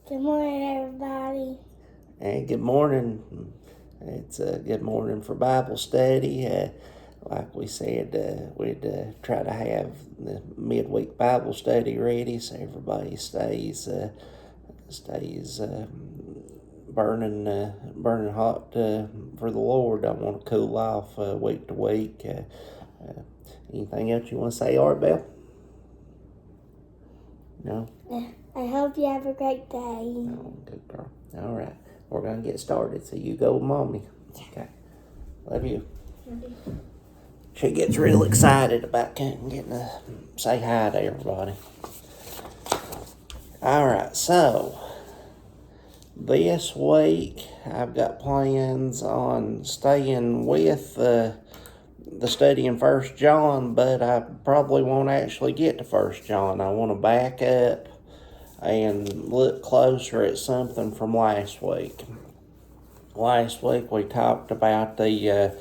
Good morning, everybody. And good morning. It's a good morning for Bible study. Like we said, we'd try to have the midweek Bible study ready so everybody stays burning hot for the Lord. Don't want to cool off week to week. Anything else you want to say, Art Bell? No? I hope you have a great day. Oh, good girl. All right. We're going to get started. So you go with Mommy. Okay. Love you. She gets real excited about getting to say hi to everybody. All right. So this week I've got plans on staying with the study in 1 John, but I probably won't actually get to 1 John. I want to back up and look closer at something from last week. Last week we talked about the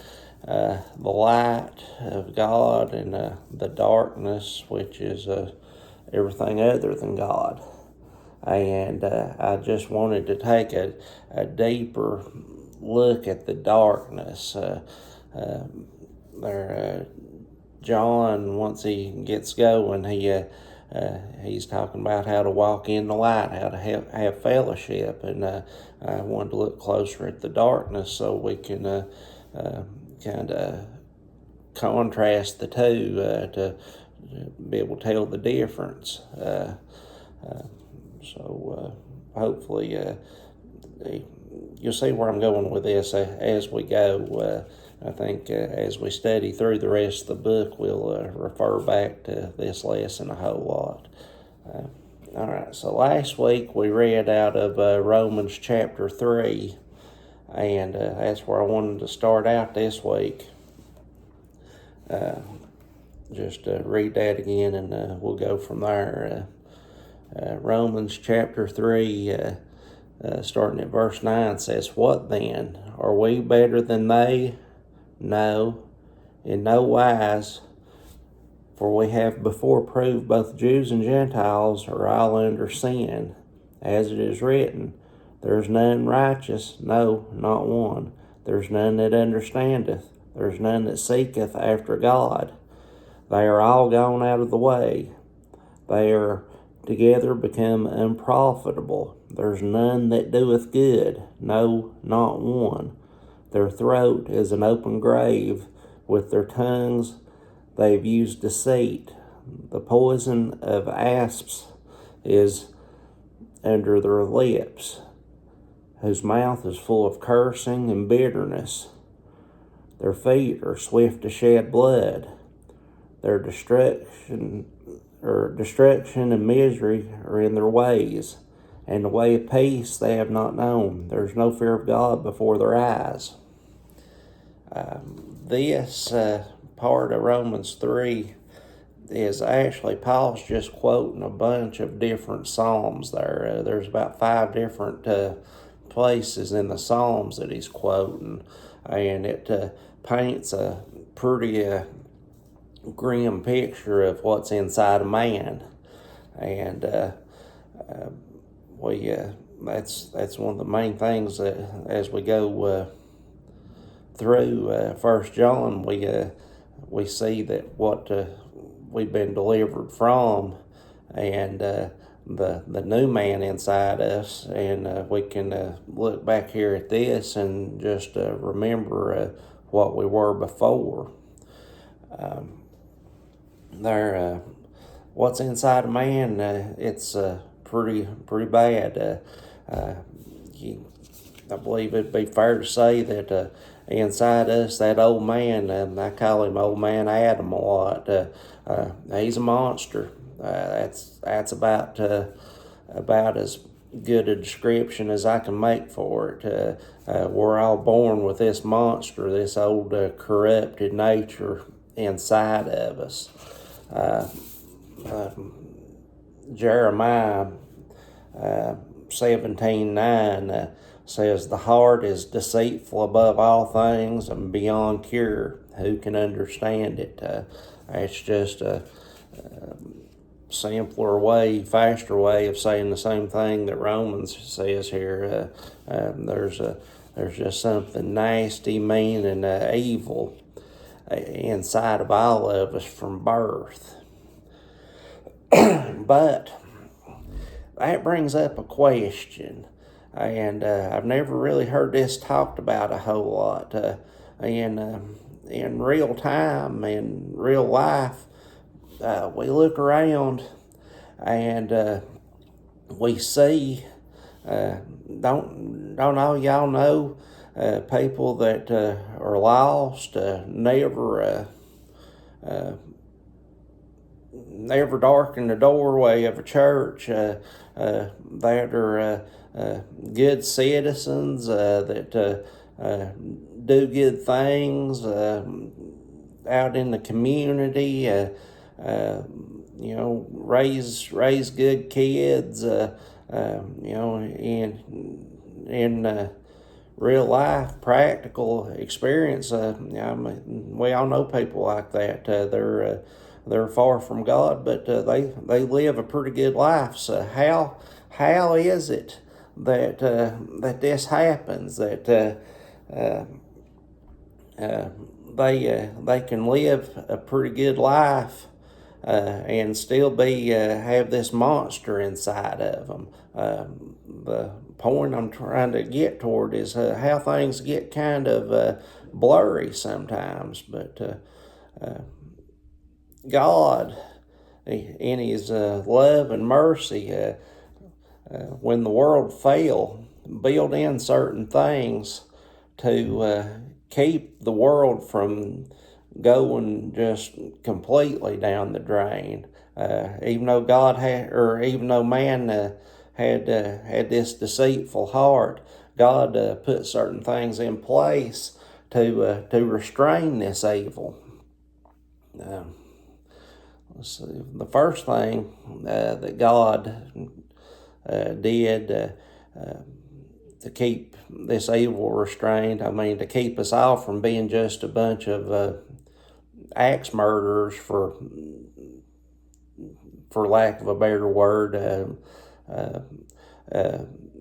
light of God and the darkness, which is everything other than God. And I just wanted to take a deeper look at the darkness. John, once he gets going, he's talking about how to walk in the light, how to have fellowship, and I wanted to look closer at the darkness so we can kind of contrast the two to be able to tell the difference. So hopefully you'll see where I'm going with this as we go. I think as we study through the rest of the book, we'll refer back to this lesson a whole lot. All right, so last week we read out of Romans chapter 3, and that's where I wanted to start out this week. Just read that again, and we'll go from there. Romans chapter 3, starting at verse 9, says, "What then? Are we better than they? No, in no wise. For we have before proved both Jews and Gentiles are all under sin. As it is written, there's none righteous, no, not one. There's none that understandeth. There's none that seeketh after God. They are all gone out of the way. They are together become unprofitable. There's none that doeth good, no, not one. Their throat is an open grave. With their tongues they've used deceit. The poison of asps is under their lips, whose mouth is full of cursing and bitterness. Their feet are swift to shed blood. Their destruction and misery are in their ways, and the way of peace they have not known. There's no fear of God before their eyes." This part of Romans 3 is actually Paul's just quoting a bunch of different Psalms there. There's about 5 different places in the Psalms that he's quoting, and it paints a pretty grim picture of what's inside a man. And that's one of the main things that as we go through 1 John, we see that what we've been delivered from, and the new man inside us, and we can look back here at this and just remember what we were before. What's inside a man, it's pretty bad. I believe it'd be fair to say that inside us, that old man, I call him Old Man Adam a lot. He's a monster. That's about as good a description as I can make for it. We're all born with this monster, this old corrupted nature inside of us. Jeremiah 17:9 says, "The heart is deceitful above all things and beyond cure. Who can understand it?" It's just simpler way, faster way of saying the same thing that Romans says here. There's just something nasty, mean, and evil inside of all of us from birth. But that brings up a question, and I've never really heard this talked about a whole lot. In real time, in real life, we look around and we see. Don't all y'all know people that are lost, never darken the doorway of a church, that are good citizens, that do good things out in the community, raise good kids, in real life, practical experience. We all know people like that. They're far from God, but they live a pretty good life. So how is it that that this happens? That they can live a pretty good life and still be have this monster inside of them. The point I'm trying to get toward is how things get kind of blurry sometimes, but God, in His love and mercy, when the world fell, built in certain things to keep the world from going just completely down the drain. Even though even though man had this deceitful heart, God put certain things in place to restrain this evil. Let's see. The first thing that God did to keep this evil restrained, to keep us all from being just a bunch of axe murderers, for lack of a better word.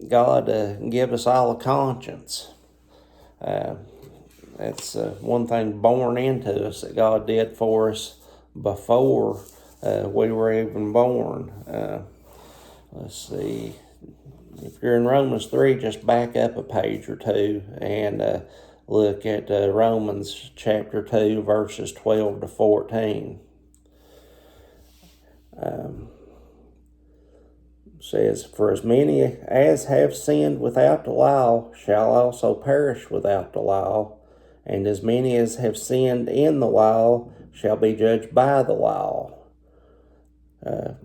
God give us all a conscience. That's one thing born into us that God did for us before we were even born. Let's see. If you're in Romans 3, just back up a page or two and look at Romans chapter 2, verses 12 to 14. Says, "For as many as have sinned without the law shall also perish without the law, and as many as have sinned in the law shall be judged by the law."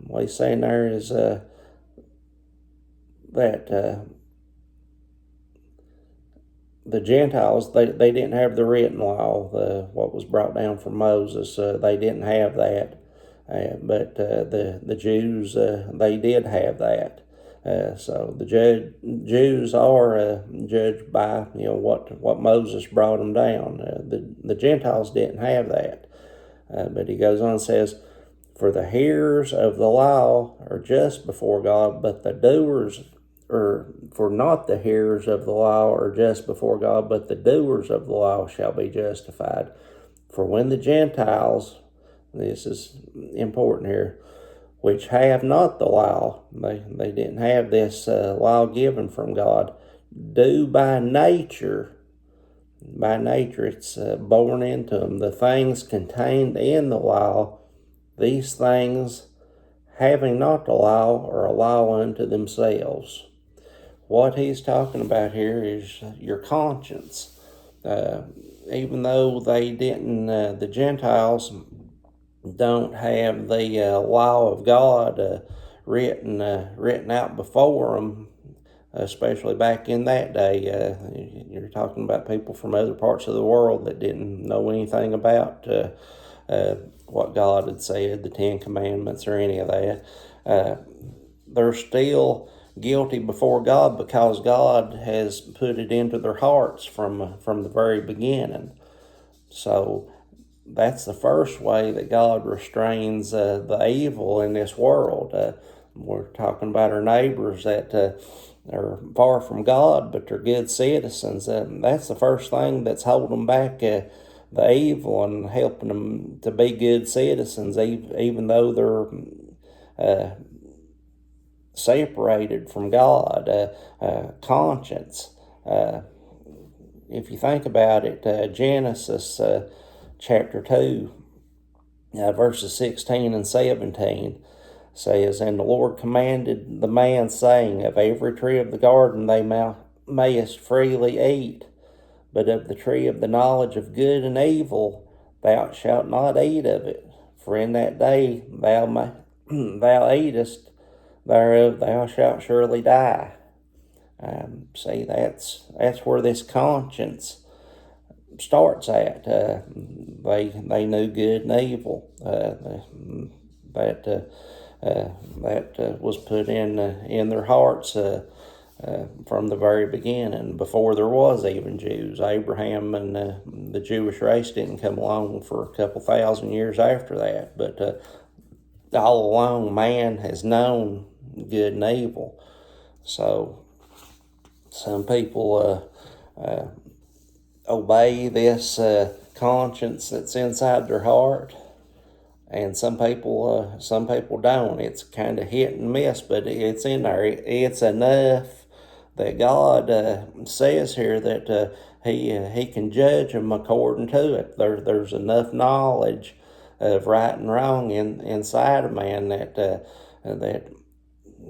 What he's saying there is that the Gentiles, they didn't have the written law, what was brought down from Moses. They didn't have that. But the Jews, they did have that. So the Jews are judged by what Moses brought them down. The Gentiles didn't have that. But he goes on and says, "For the hearers of the law are just before God, but the doers, for not the hearers of the law are just before God, but the doers of the law shall be justified. For when the Gentiles," this is important here, "which have not the law," they didn't have this law given from God, "do by nature it's born into them, the things contained in the law, these things having not the law are a law unto themselves." What he's talking about here is your conscience. Even though they didn't, the Gentiles don't have the law of God written out before them, especially back in that day. You're talking about people from other parts of the world that didn't know anything about what God had said, the Ten Commandments or any of that. They're still guilty before God because God has put it into their hearts from the very beginning. So that's the first way that God restrains the evil in this world. We're talking about our neighbors that are far from God, but they're good citizens. That's the first thing that's holding back the evil and helping them to be good citizens, even though they're separated from God. Conscience. If you think about it, Genesis chapter 2, verses 16 and 17 says, And the Lord commanded the man, saying, Of every tree of the garden they mayest freely eat, but of the tree of the knowledge of good and evil thou shalt not eat of it. For in that day thou eatest thereof, thou shalt surely die. See, that's where this conscience starts at. They knew good and evil. That was put in their hearts from the very beginning, before there was even Jews. Abraham and the Jewish race didn't come along for a couple thousand years after that, but all along man has known good and evil. So some people obey this conscience that's inside their heart, and some people don't. It's kind of hit and miss, but it's in there. It's enough that God says here that He can judge them according to it. There's enough knowledge of right and wrong inside a man that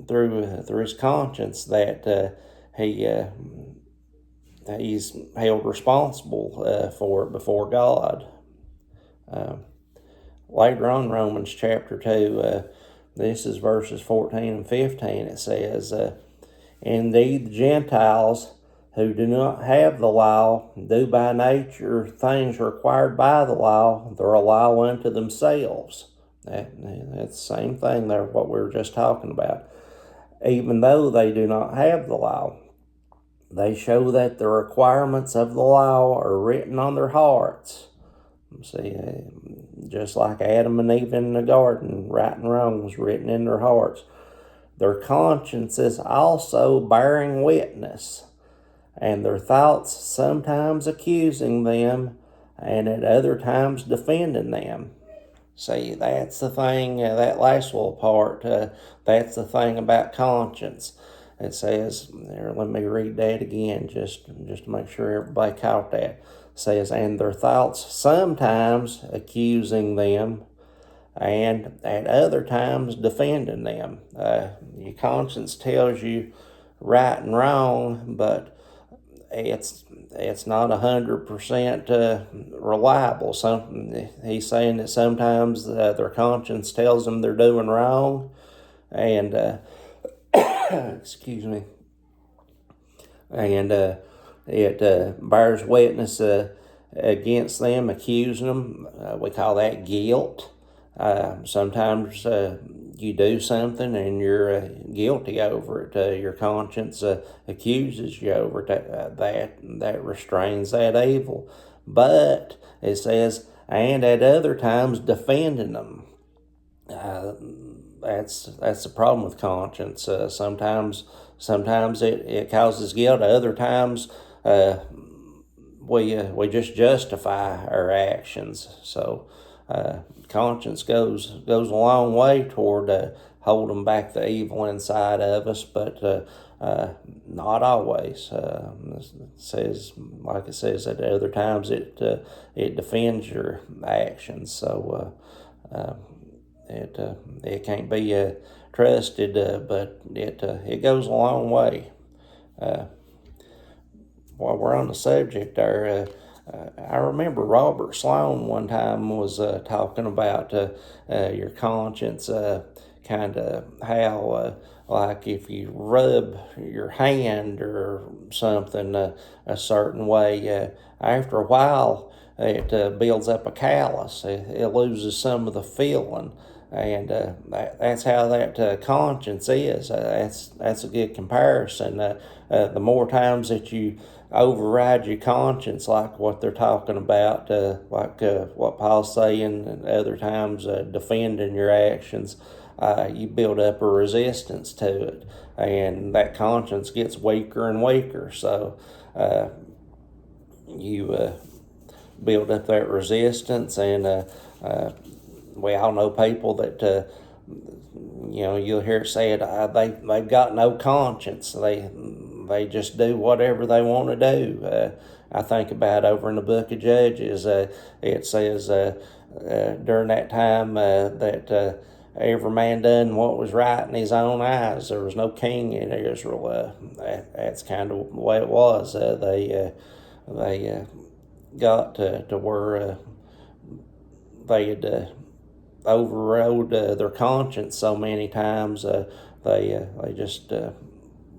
through his conscience that he's held responsible for it before God. Later on, Romans chapter 2, this is verses 14 and 15, it says, Indeed, the Gentiles who do not have the law do by nature things required by the law, they're a law unto themselves. That's the same thing there, what we were just talking about. Even though they do not have the law, they show that the requirements of the law are written on their hearts. See, just like Adam and Eve in the garden, right and wrong was written in their hearts. Their consciences also bearing witness, and their thoughts sometimes accusing them, and at other times defending them. See, that's the thing, that last little part, that's the thing about conscience. It says, there, let me read that again, just to make sure everybody caught that. It says, and their thoughts sometimes accusing them, and at other times defending them. Your conscience tells you right and wrong, but it's not 100% reliable. He's saying that sometimes their conscience tells them they're doing wrong, and excuse me, and it bears witness against them, accusing them. We call that guilt. Sometimes you do something and you're guilty over it. Your conscience accuses you over that restrains that evil. But it says, and at other times defending them. That's the problem with conscience. Sometimes it causes guilt. Other times we just justify our actions. So conscience goes a long way toward holding back the evil inside of us, but not always. It says, like it says, at other times it defends your actions. So it can't be trusted, but it goes a long way. While we're on the subject there, I remember Robert Sloan one time was talking about your conscience, kind of how, like if you rub your hand or something a certain way, after a while it builds up a callus. It loses some of the feeling. And that's how that conscience is. That's a good comparison. The more times that you override your conscience, like what they're talking about, like what Paul's saying, and other times defending your actions, you build up a resistance to it, and that conscience gets weaker and weaker. So you build up that resistance, and we all know people that you'll hear it said they've got no conscience. They just do whatever they want to do. I think about over in the book of Judges, it says during that time that every man done what was right in his own eyes. There was no king in Israel. That's kind of the way it was. They got to where they had overrode their conscience so many times. They just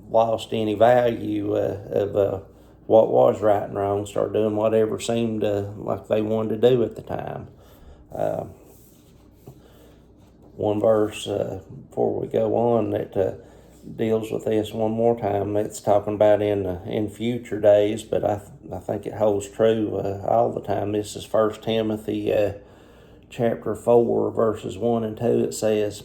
lost any value of what was right and wrong. Started doing whatever seemed like they wanted to do at the time. One verse before we go on that deals with this one more time. It's talking about in future days, but I think it holds true all the time. This is 1 Timothy chapter 4, verses 1 and 2. It says,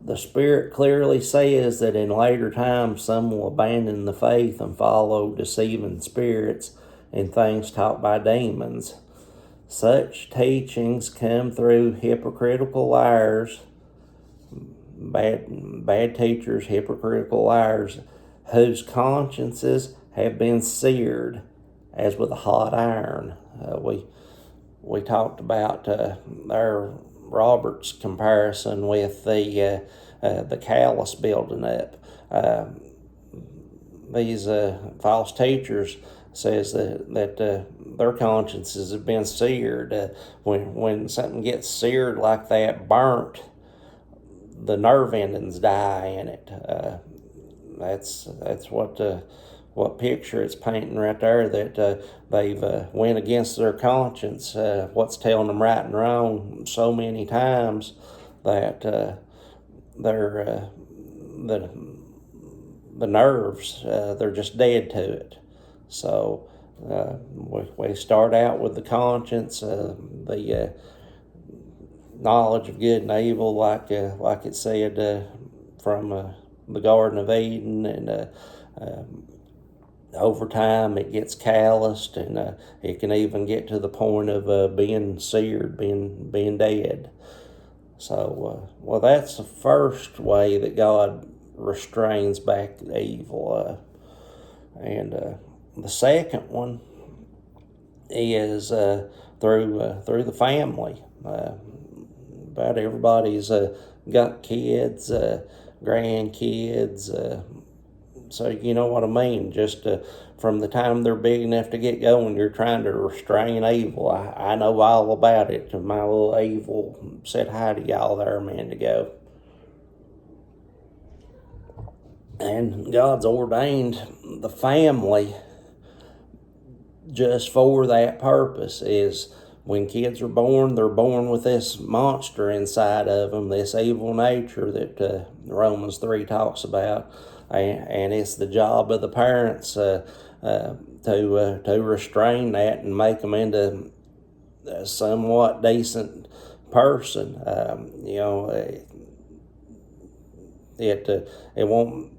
the Spirit clearly says that in later times some will abandon the faith and follow deceiving spirits and things taught by demons. Such teachings come through hypocritical liars, bad teachers, hypocritical liars, whose consciences have been seared as with a hot iron. We talked about our Robert's comparison with the callus building up. These false teachers says that their consciences have been seared. When something gets seared like that, burnt, the nerve endings die in it. That's what picture it's painting right there, that they've went against their conscience, what's telling them right and wrong so many times that they're the nerves, they're just dead to it. So we start out with the conscience, the knowledge of good and evil, like it said from the Garden of Eden, and over time it gets calloused, and it can even get to the point of being seared, being dead. So, well, that's the first way that God restrains back the evil. And the second one is through the family. About everybody's got kids, grandkids, so you know what I mean. Just from the time they're big enough to get going, you're trying to restrain evil. I know all about it. My little evil said hi to y'all there a minute ago. And God's ordained the family just for that purpose. Is when kids are born, they're born with this monster inside of them, this evil nature that Romans 3 talks about. And it's the job of the parents to restrain that and make them into a somewhat decent person. It won't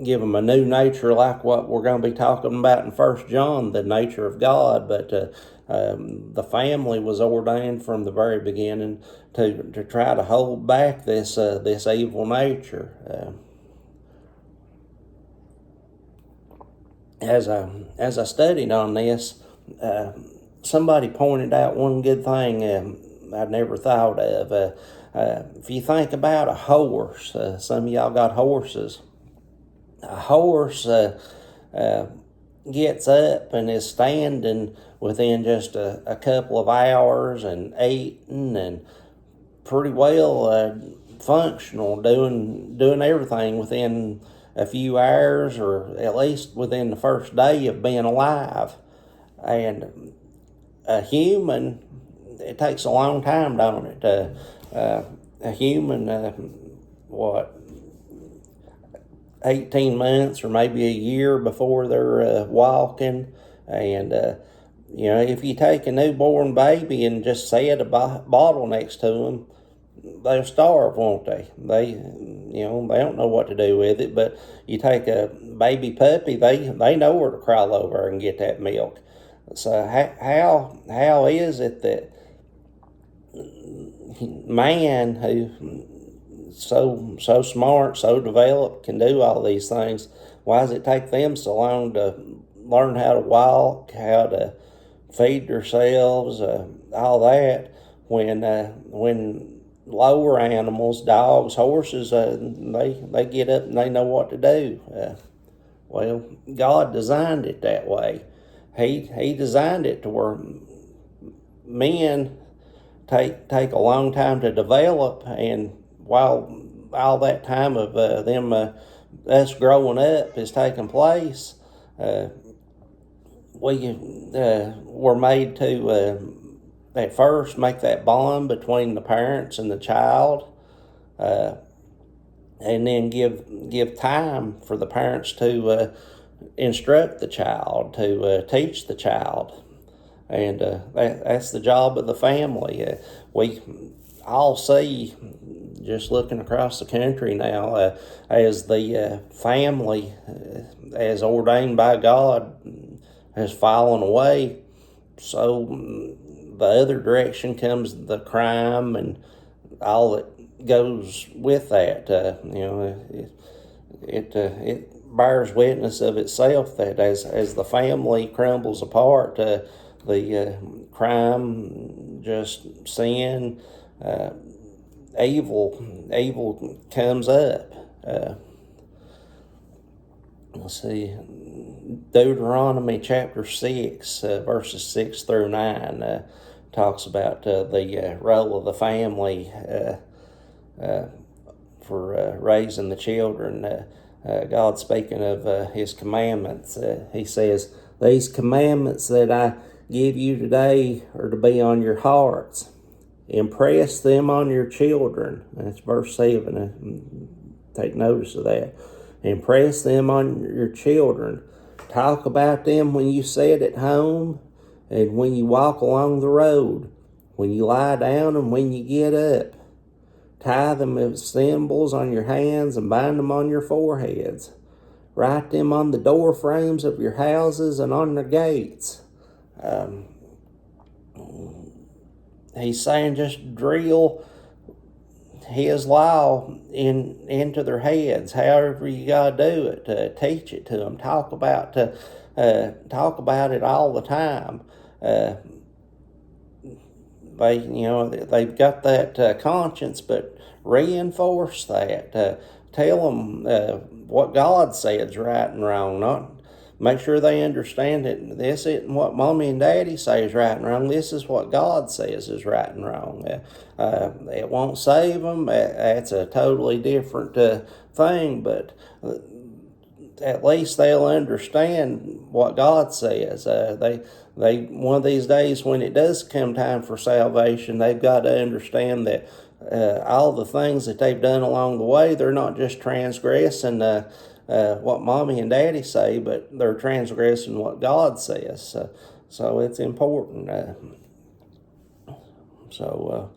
give them a new nature like what we're going to be talking about in 1 John, the nature of God, but the family was ordained from the very beginning to try to hold back this evil nature. As I studied on this, somebody pointed out one good thing I'd never thought of. If you think about a horse, some of y'all got horses. A horse gets up and is standing within just a couple of hours and eating and pretty well functional, doing everything within a few hours, or at least within the first day of being alive. And a human it takes a long time, don't it? A human, 18 months or maybe a year before they're walking. And, if you take a newborn baby and just set a bottle next to them, they'll starve, won't they? They don't know what to do with it. But you take a baby puppy, they know where to crawl over and get that milk. So how is it that man who so smart, so developed, can do all these things, why does it take them so long to learn how to walk, how to feed themselves, all that, when lower animals, dogs, horses, they get up and they know what to do? Well, God designed it that way. He designed it to where men take a long time to develop, and while all that time of us growing up is taking place, we were made to at first make that bond between the parents and the child, and then give time for the parents to instruct the child, to teach the child. And that's the job of the family. We all see, just looking across the country now, as the family, as ordained by God, has fallen away. So the other direction comes the crime and all that goes with that. It bears witness of itself that as the family crumbles apart, the crime, just sin, evil comes up. Let's see, Deuteronomy chapter 6, verses 6 through 9, talks about the role of the family for raising the children. God speaking of His commandments, He says, "These commandments that I give you today are to be on your hearts. Impress them on your children." That's verse 7. Take notice of that. Impress them on your children. Talk about them when you sit at home and when you walk along the road, when you lie down and when you get up. Tie them as symbols on your hands and bind them on your foreheads. Write them on the door frames of your houses and on the gates. He's saying just drill His law into their heads, however you gotta do it. Teach it to them. Talk about it all the time. They've got that conscience, but reinforce that. Tell them what God says right and wrong. Not make sure they understand it. This isn't what Mommy and Daddy say is right and wrong. This is what God says is right and wrong. It won't save them. That's a totally different thing, but at least they'll understand what God says. They one of these days when it does come time for salvation, they've got to understand that all the things that they've done along the way, they're not just transgressing what Mommy and Daddy say, but they're transgressing what God says. So it's important. So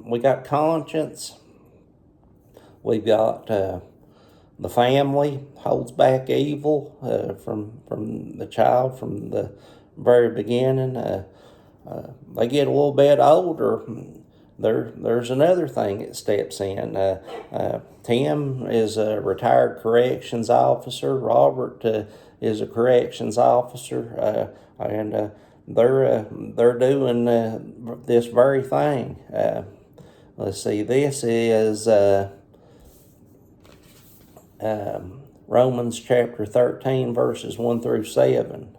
we got conscience. We've got the family holds back evil from the child from the very beginning. They get a little bit older. There's another thing that steps in. Tim is a retired corrections officer. Robert is a corrections officer, and they're doing this very thing. Let's see. This is Romans chapter 13, verses 1 through 7.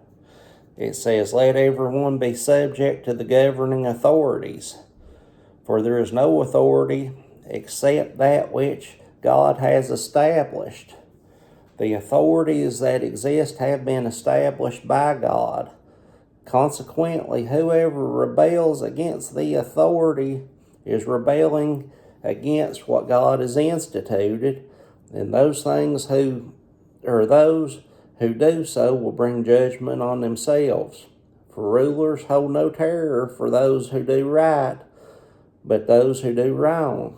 It says, "Let everyone be subject to the governing authorities, for there is no authority except that which God has established. The authorities that exist have been established by God. Consequently, whoever rebels against the authority is rebelling against what God has instituted, and those who do so will bring judgment on themselves. For rulers hold no terror for those who do right, but those who do wrong.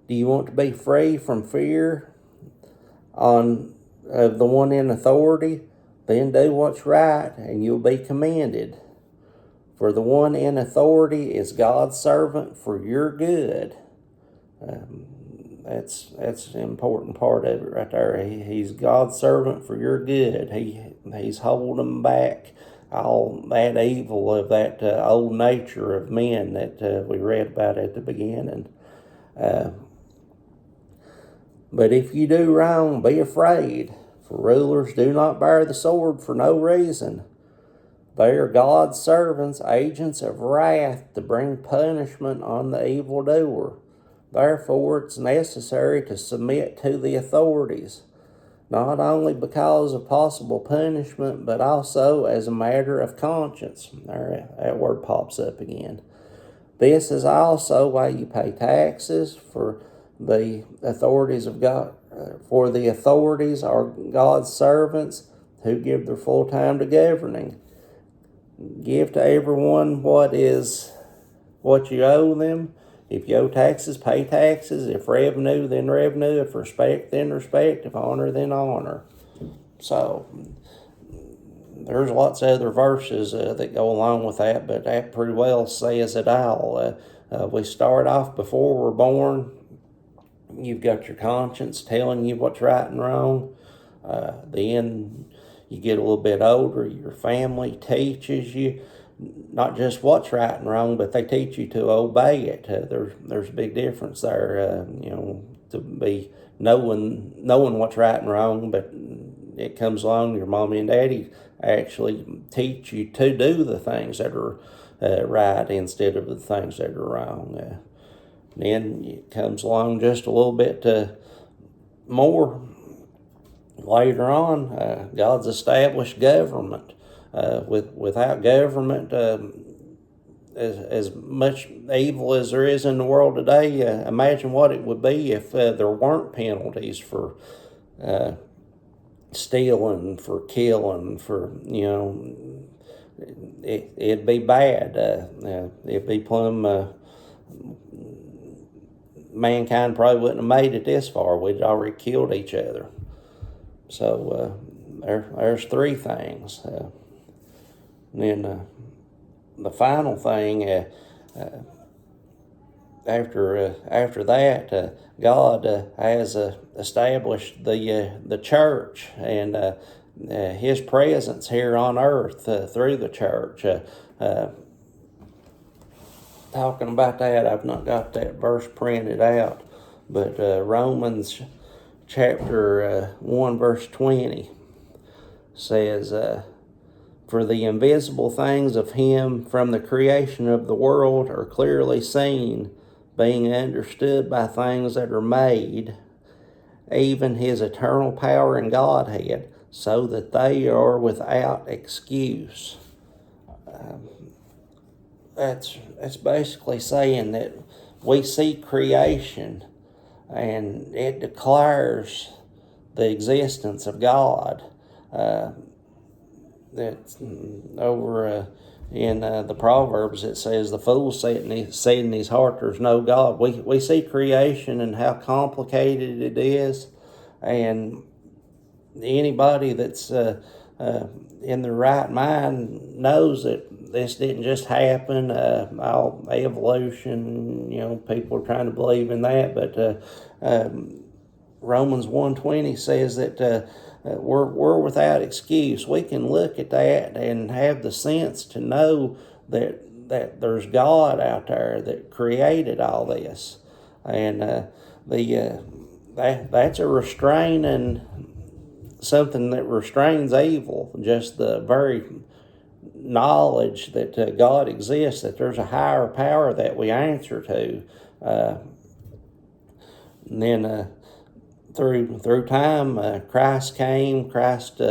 Do you want to be free from fear of the one in authority? Then do what's right, and you'll be commended. For the one in authority is God's servant for your good. That's an important part of it right there. He's God's servant for your good. He's holding back all that evil of that old nature of men that we read about at the beginning. But if you do wrong, be afraid, for rulers do not bear the sword for no reason. They are God's servants, agents of wrath to bring punishment on the evildoer. Therefore, it's necessary to submit to the authorities, not only because of possible punishment, but also as a matter of conscience. There, that word pops up again. This is also why you pay taxes, for the authorities of God. For the authorities are God's servants who give their full time to governing. Give to everyone what you owe them. If you owe taxes, pay taxes. If revenue, then revenue. If respect, then respect. If honor, then honor. So, there's lots of other verses that go along with that, but that pretty well says it all. We start off before we're born. You've got your conscience telling you what's right and wrong. Then you get a little bit older, your family teaches you not just what's right and wrong, but they teach you to obey it. There's a big difference there, to be knowing what's right and wrong, but it comes along, your mommy and daddy actually teach you to do the things that are right instead of the things that are wrong. Then it comes along just a little bit more later on. God's established government. Without government, as much evil as there is in the world today, imagine what it would be if there weren't penalties for stealing, for killing, for, it'd be bad. It'd be plumb... mankind probably wouldn't have made it this far. We'd already killed each other. So there's three things. And then the final thing, after that, God has established the church and His presence here on earth through the church. Talking about that, I've not got that verse printed out, but Romans chapter 1 verse 20 says, for the invisible things of Him from the creation of the world are clearly seen, being understood by things that are made, even His eternal power and Godhead, so that they are without excuse. That's basically saying that we see creation and it declares the existence of God. That's over in the Proverbs, it says, the fool said in his heart, there's no God. We see creation and how complicated it is, and anybody that's in the right mind knows that this didn't just happen. All evolution, people are trying to believe in that, but Romans 1:20 says that we're without excuse. We can look at that and have the sense to know that there's God out there that created all this, and that's a restraining, something that restrains evil. Just the very knowledge that God exists, that there's a higher power that we answer to. And then through time, Christ came. Christ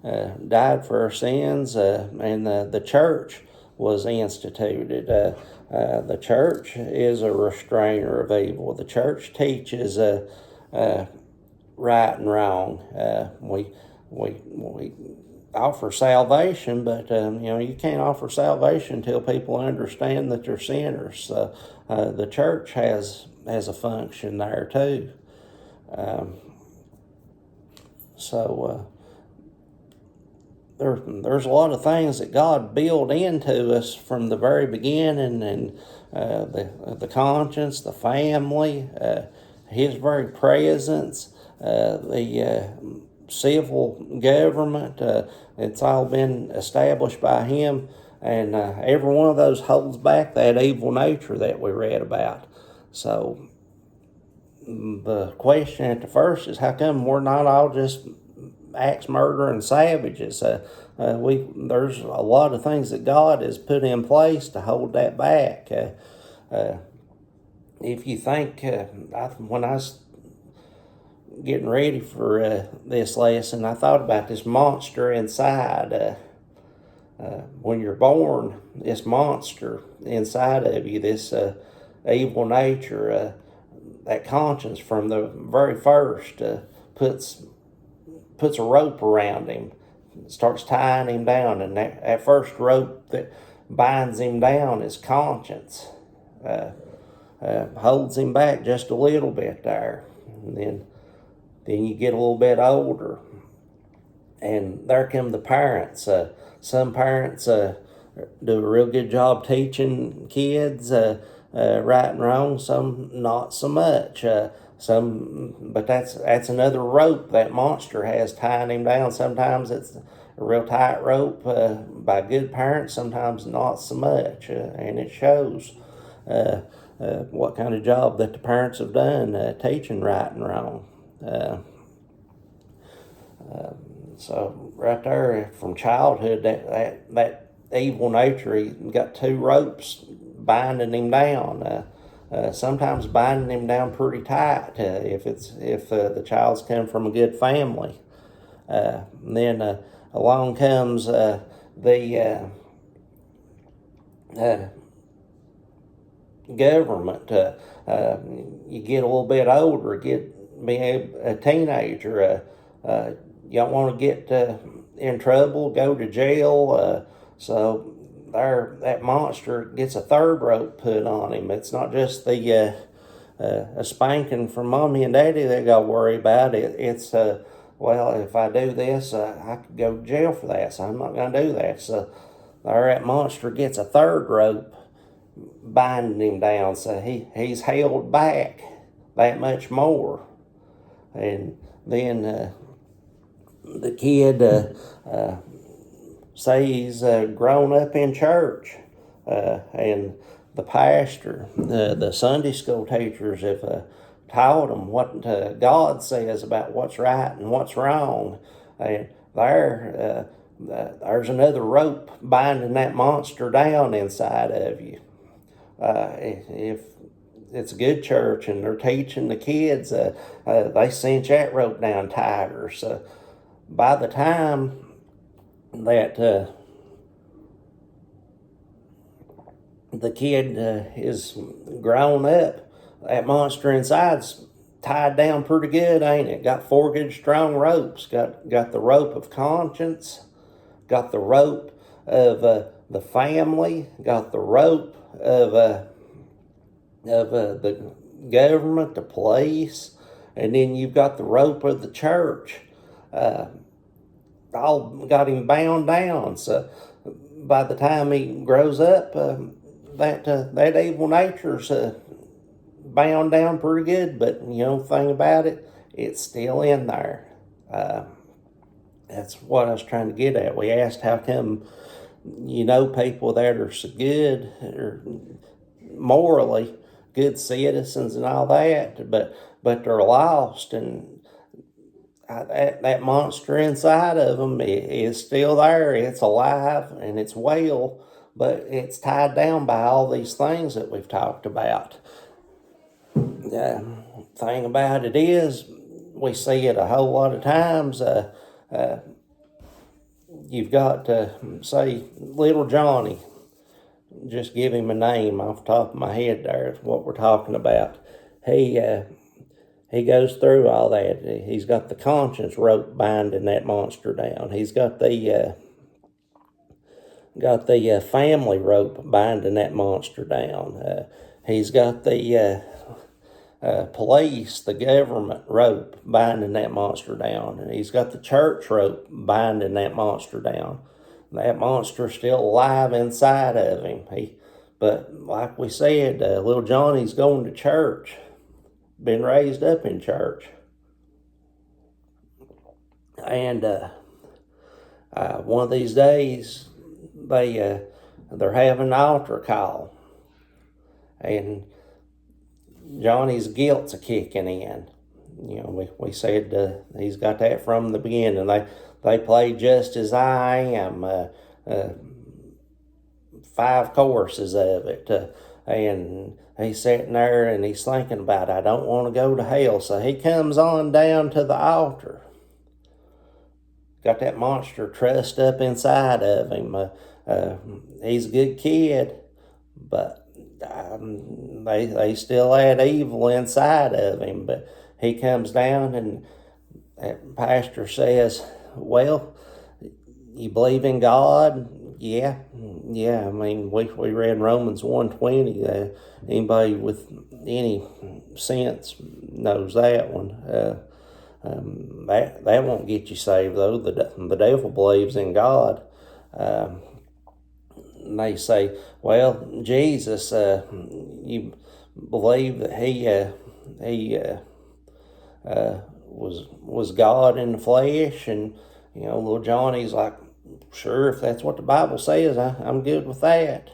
died for our sins, and the church was instituted. The church is a restrainer of evil. The church teaches right and wrong. We offer salvation, but you can't offer salvation until people understand that they're sinners. The church has a function there too. There's a lot of things that God built into us from the very beginning, and the conscience, the family, His very presence, the civil government. It's all been established by Him, and every one of those holds back that evil nature that we read about. So the question at the first is, how come we're not all just axe murdering savages? There's a lot of things that God has put in place to hold that back. If you think, when I was getting ready for this lesson, I thought about this monster inside. When you're born, this monster inside of you, this evil nature, that conscience from the very first, puts a rope around him, starts tying him down, and that first rope that binds him down is conscience. Holds him back just a little bit there. And then you get a little bit older, and there come the parents. Some parents do a real good job teaching kids right and wrong, some not so much. But that's another rope that monster has tying him down. Sometimes it's a real tight rope by good parents, sometimes not so much, and it shows what kind of job that the parents have done teaching right and wrong. So right there, from childhood, that evil nature, he got two ropes binding him down. Sometimes binding him down pretty tight if the child's come from a good family. Then along comes the government. You get a little bit older, be a teenager. You don't want to get in trouble, go to jail. So there, that monster gets a third rope put on him. It's not just the a spanking from mommy and daddy they got to worry about. It's well, if I do this, I could go to jail for that, so I'm not going to do that. So there, that monster gets a third rope binding him down, so he's held back that much more. And then the kid, say he's grown up in church, and the pastor, the Sunday school teachers have taught them what God says about what's right and what's wrong. And there's another rope binding that monster down inside of you. If it's a good church and they're teaching the kids, they cinch that rope down tighter. So by the time that the kid is grown up, that monster inside's tied down pretty good, ain't it? Got four good strong ropes. Got the rope of conscience, got the rope of the family, got the rope of the government, the police, and then you've got the rope of the church. All got him bound down. So by the time he grows up, that evil nature's bound down pretty good. But the thing about it, it's still in there. That's what I was trying to get at. We asked how come people that are so good, or morally good citizens and all that, but they're lost, and that monster inside of them is still there. It's alive and it's well, but it's tied down by all these things that we've talked about. The thing about it is, we see it a whole lot of times. you've got, say, little Johnny. Just give him a name off the top of my head there, is what we're talking about. He goes through all that. He's got the conscience rope binding that monster down. He's got the family rope binding that monster down. He's got the police, the government rope binding that monster down. And he's got the church rope binding that monster down. That monster's still alive inside of him. But like we said, little Johnny's going to church. Been raised up in church. And one of these days, they're having an altar call. And Johnny's guilt's a kicking in. We said he's got that from the beginning. They play Just As I Am, 5 choruses of it. And he's sitting there and he's thinking about, I don't want to go to hell. So he comes on down to the altar. Got that monster trussed up inside of him. He's a good kid, but they still had evil inside of him. But he comes down and that pastor says, well, you believe in God? Yeah. I mean, we read Romans 1:20. Anybody with any sense knows that one. That won't get you saved, though. The devil believes in God. And they say, well, Jesus, you believe that he was God in the flesh? And little Johnny's like, sure, if that's what the Bible says, I'm good with that.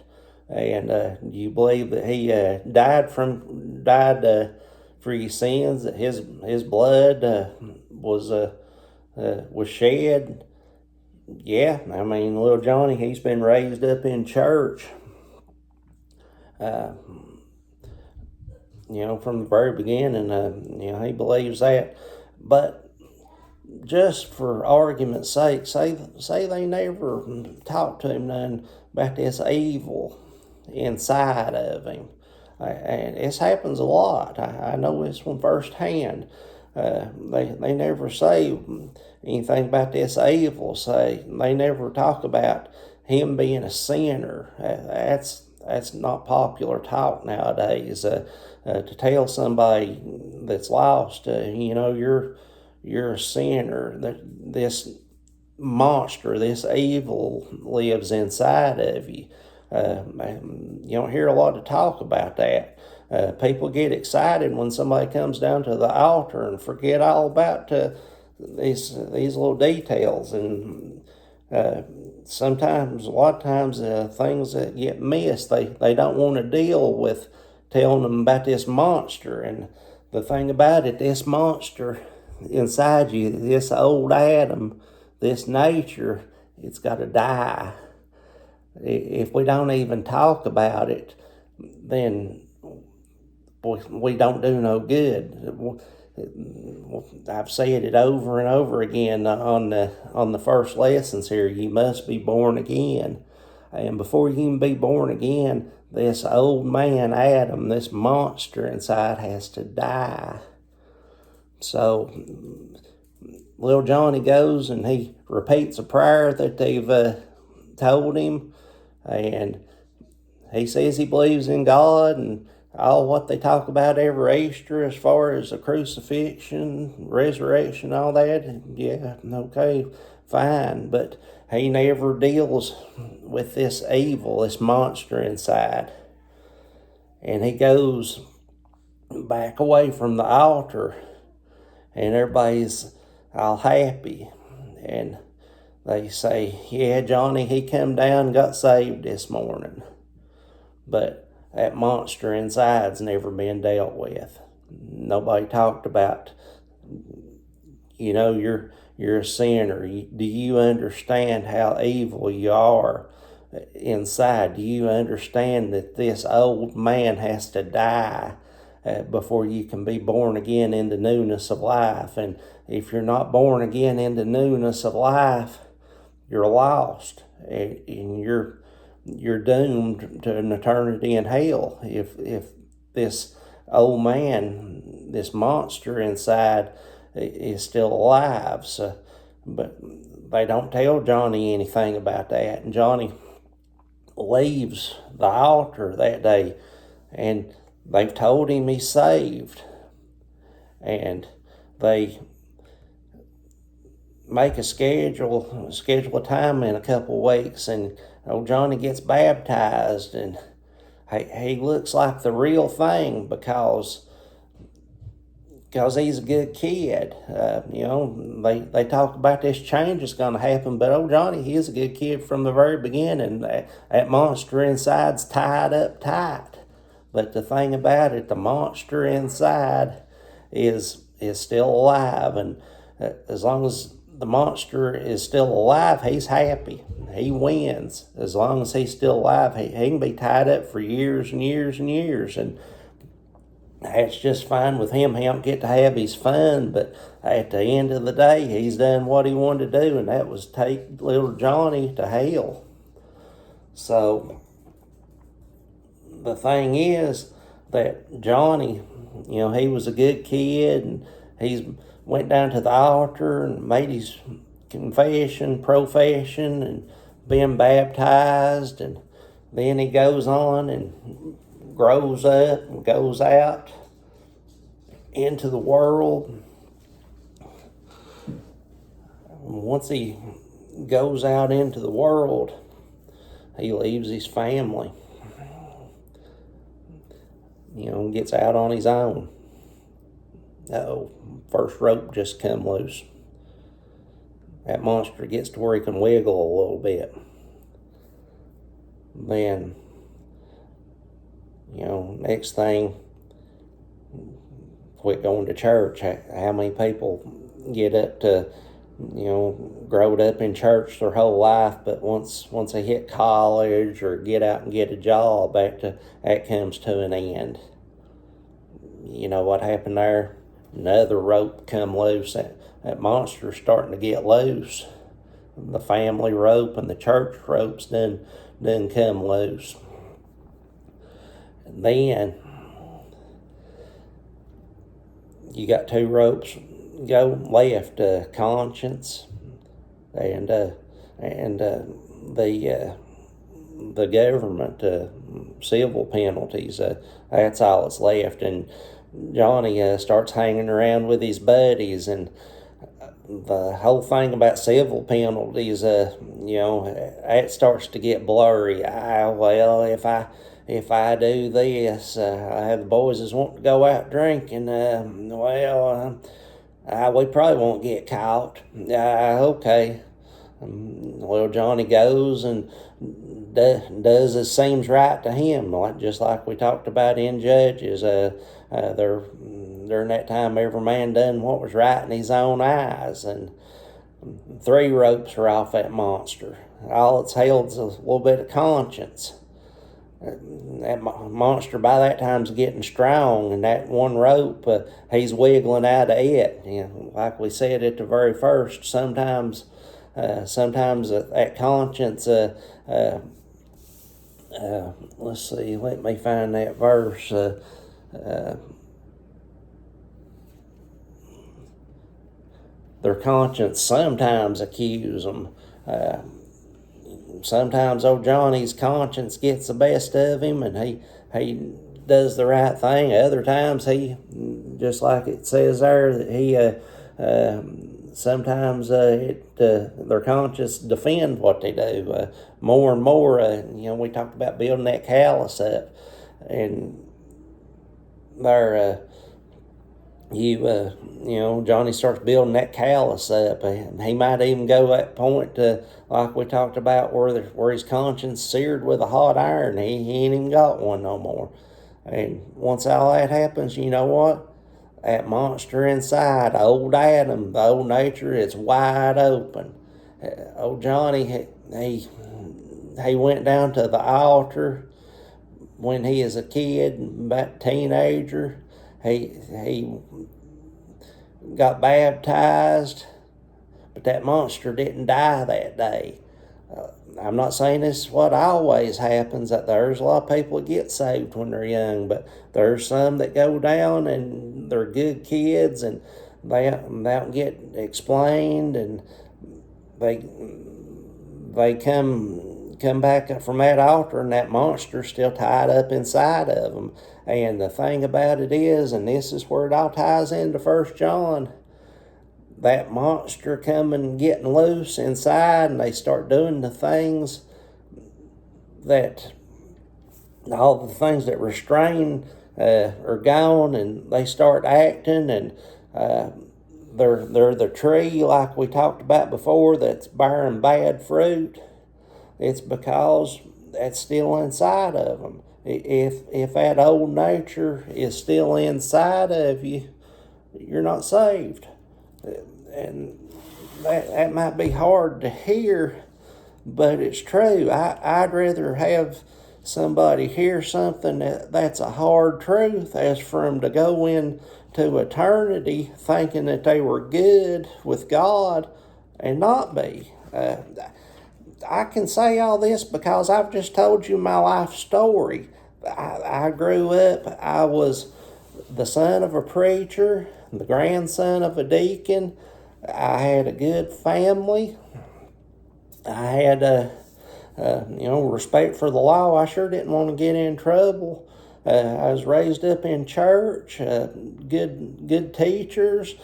And you believe that he died for your sins, that his blood was shed? Yeah, I mean, little Johnny, he's been raised up in church. From the very beginning, he believes that. But just for argument's sake, say they never talked to him none about this evil inside of him. And this happens a lot. I know this one firsthand. They never say anything about this evil. They never talk about him being a sinner. That's not popular talk nowadays. To tell somebody that's lost, you're a sinner. This monster, this evil lives inside of you. You don't hear a lot of talk about that. People get excited when somebody comes down to the altar and forget all about these little details. And sometimes, a lot of times, things that get missed, they don't want to deal with telling them about this monster. And the thing about it, this monster inside you, this old Adam, this nature, it's got to die. If we don't even talk about it, then we don't do no good. I've said it over and over again on the first lessons here. You must be born again. And before you can be born again, this old man, Adam, this monster inside has to die. So little Johnny goes and he repeats a prayer that they've told him. And he says he believes in God and all what they talk about every Easter as far as the crucifixion, resurrection, all that. Yeah, okay, fine. But he never deals with this evil, this monster inside. And he goes back away from the altar and everybody's all happy. And they say, yeah, Johnny, he come down and got saved this morning. But that monster inside's never been dealt with. Nobody talked about, you're a sinner. Do you understand how evil you are inside? Do you understand that this old man has to die before you can be born again into newness of life? And if you're not born again into newness of life, you're lost, and you're doomed to an eternity in hell if this old man, this monster inside, is still alive. So, but they don't tell Johnny anything about that, and Johnny leaves the altar that day, and they've told him he's saved, and they make a schedule a time in a couple of weeks, and old Johnny gets baptized, and he looks like the real thing because he's a good kid. They talk about this change that's going to happen, but old Johnny, he is a good kid from the very beginning. That monster inside's tied up tight. But the thing about it, the monster inside is still alive, and as long as the monster is still alive, he's happy. He wins. As long as he's still alive, he can be tied up for years and years and years, and that's just fine with him. He don't get to have his fun, but at the end of the day, he's done what he wanted to do, and that was take little Johnny to hell. So the thing is that Johnny, he was a good kid, and he's went down to the altar and made his profession, and been baptized, and then he goes on and grows up and goes out into the world. Once he goes out into the world, he leaves his family, gets out on his own. First rope just come loose. That monster gets to where he can wiggle a little bit. Then, next thing, quit going to church. How many people get up to, growed up in church their whole life, but once they hit college or get out and get a job, that comes to an end. You know what happened there? Another rope come loose. That monster's starting to get loose. The family rope and the church ropes done come loose. And then you got two ropes go left: conscience and the government, civil penalties. That's all that's left. And Johnny starts hanging around with his buddies, and the whole thing about civil penalties, it starts to get blurry. If I do this, I have the boys that want to go out drinking. We probably won't get caught. Okay. Well, Johnny goes and does as seems right to him, just like we talked about in Judges. During that time, every man done what was right in his own eyes, and 3 ropes are off that monster. All it's held is a little bit of conscience. That monster by that time's getting strong, and that one rope, he's wiggling out of it. Like we said at the very first, sometimes that conscience, let's see, let me find that verse. Their conscience sometimes accuse them. Sometimes old Johnny's conscience gets the best of him, and he does the right thing. Other times he, just like it says there, that he sometimes their conscience defend what they do. More and more, we talked about building that callus up, and there Johnny starts building that callus up, and he might even go that point to, like we talked about, where his conscience seared with a hot iron. He ain't even got one no more. And once all that happens, you know what? That monster inside, old Adam, the old nature, is wide open. Old Johnny, he went down to the altar when he was a kid, about a teenager. He got baptized, but that monster didn't die that day. I'm not saying this is what always happens, that there's a lot of people that get saved when they're young, but there's some that go down and they're good kids and they don't get explained, and they come back from that altar and that monster's still tied up inside of them. And the thing about it is, and this is where it all ties into 1 John, that monster coming, getting loose inside, and they start doing the things that, all the things that restrain are gone, and they start acting, and they're the tree like we talked about before that's bearing bad fruit. It's because that's still inside of them. If that old nature is still inside of you, you're not saved. And that might be hard to hear, but it's true. I'd rather have somebody hear something that's a hard truth as for them to go into eternity thinking that they were good with God and not be. I can say all this because I've just told you my life story. I grew up, I was the son of a preacher, the grandson of a deacon. I had a good family. I had respect for the law. I sure didn't want to get in trouble. I was raised up in church, good teachers,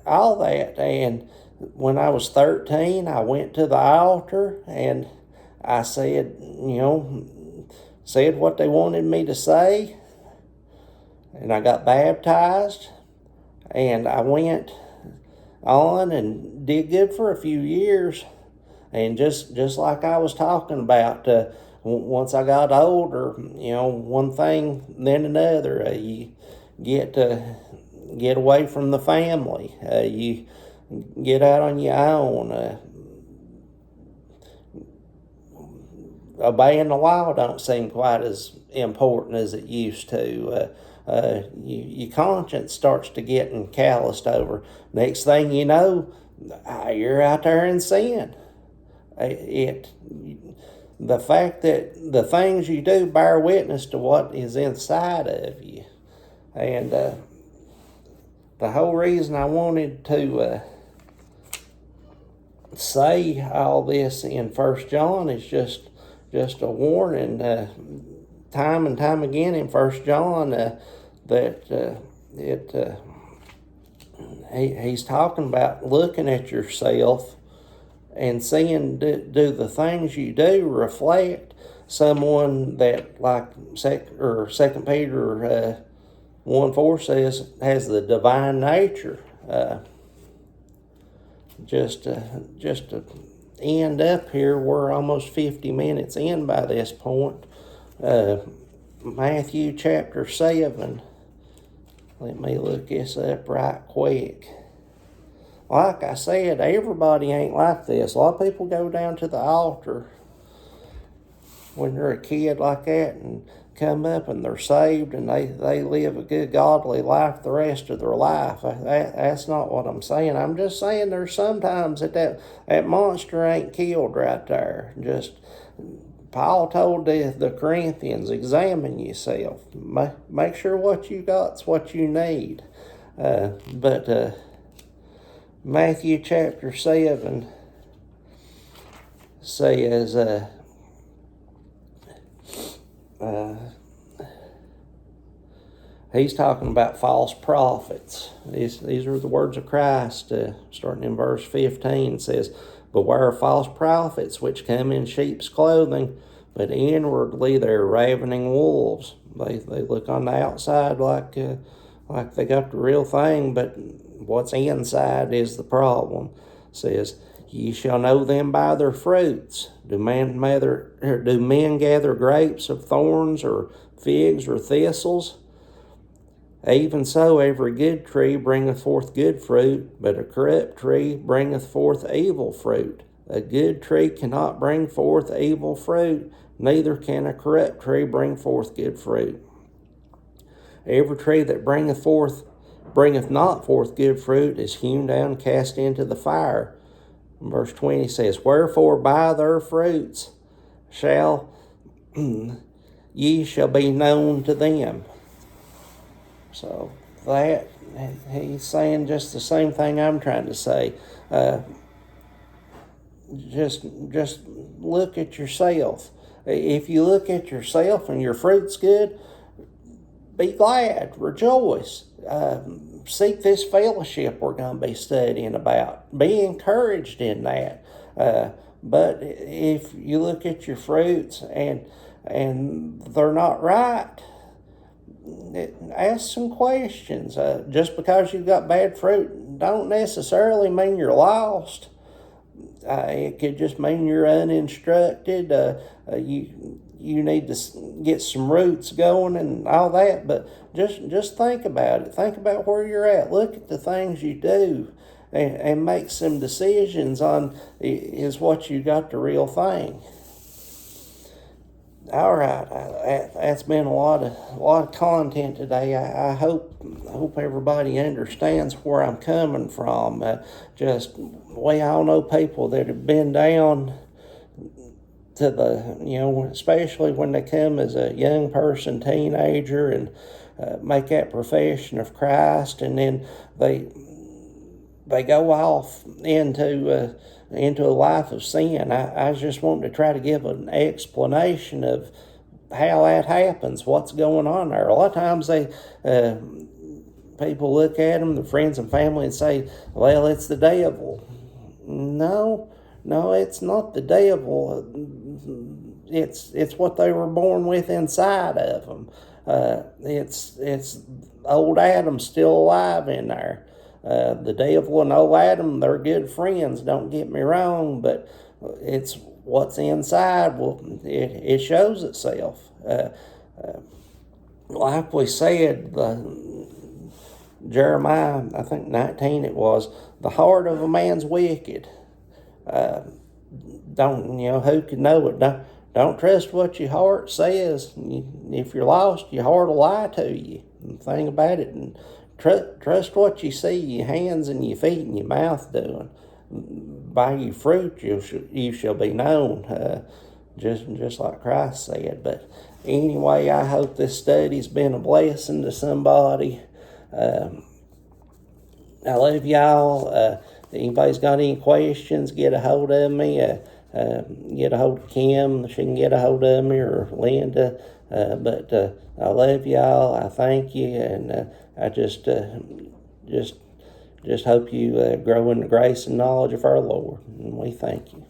all that. And when I was 13, I went to the altar and I said what they wanted me to say. And I got baptized, and I went on and did good for a few years. And just like I was talking about, once I got older, one thing then another, you get away from the family, you get out on your own. Obeying the law don't seem quite as important as it used to. Your conscience starts to getting calloused over. Next thing you know, you're out there in sin. The fact that the things you do bear witness to what is inside of you. And the whole reason I wanted to say all this in 1 John is just a warning, time and time again in 1 John, that he's talking about looking at yourself and seeing, do the things you do reflect someone that, like 2 Peter 1:4 says, has the divine nature. Just to end up here, we're almost 50 minutes in by this point. Matthew chapter 7. Let me look this up right quick. Like I said, everybody ain't like this. A lot of people go down to the altar when they're a kid like that and come up and they're saved and they live a good godly life the rest of their life. That's not what I'm saying. I'm just saying there's sometimes that monster ain't killed right there. Just Paul told the Corinthians, examine yourself. Make sure what you got's what you need. But Matthew chapter 7 says, he's talking about false prophets. These are the words of Christ, starting in verse 15, says, beware of false prophets which come in sheep's clothing, but inwardly they're ravening wolves. They look on the outside like they got the real thing, but what's inside is the problem. It says, ye shall know them by their fruits. Do men gather grapes of thorns, or figs or thistles? Even so, every good tree bringeth forth good fruit, but a corrupt tree bringeth forth evil fruit. A good tree cannot bring forth evil fruit, neither can a corrupt tree bring forth good fruit. Every tree that bringeth not forth good fruit is hewn down and cast into the fire. Verse 20 says, "Wherefore by their fruits shall ye shall be known to them." So that, he's saying just the same thing I'm trying to say. Just look at yourself. If you look at yourself and your fruit's good, be glad, rejoice. Seek this fellowship we're going to be studying about. Be encouraged in that. But if you look at your fruits and they're not right, ask some questions. Just because you've got bad fruit don't necessarily mean you're lost. It could just mean you're uninstructed. You need to get some roots going and all that. But just think about it. Think about where you're at. Look at the things you do, and make some decisions on, is what you got the real thing. All right, that's been a lot of content today. I hope everybody understands where I'm coming from. We all know people that have been down to the, especially when they come as a young person, teenager, and make that profession of Christ, and then they go off into a life of sin. I just want to try to give an explanation of how that happens, what's going on there. A lot of times people look at them, the friends and family, and say, "Well, it's the devil." No, it's not the devil. It's what they were born with inside of them. It's old Adam still alive in there. The devil and old Adam, they're good friends, don't get me wrong, but it's what's inside, it shows itself. Like we said, Jeremiah, I think 19 it was, the heart of a man's wicked. Who could know it? Don't trust what your heart says. If you're lost, your heart will lie to you. The thing about it, and trust what you see your hands and your feet and your mouth doing. By your fruit you shall be known, just like Christ said. But anyway, I hope this study's been a blessing to somebody. I love y'all. If anybody's got any questions, get a hold of me. Get a hold of Kim. She can get a hold of me, or Linda. But I love y'all. I thank you, and I just hope you grow in the grace and knowledge of our Lord. And we thank you.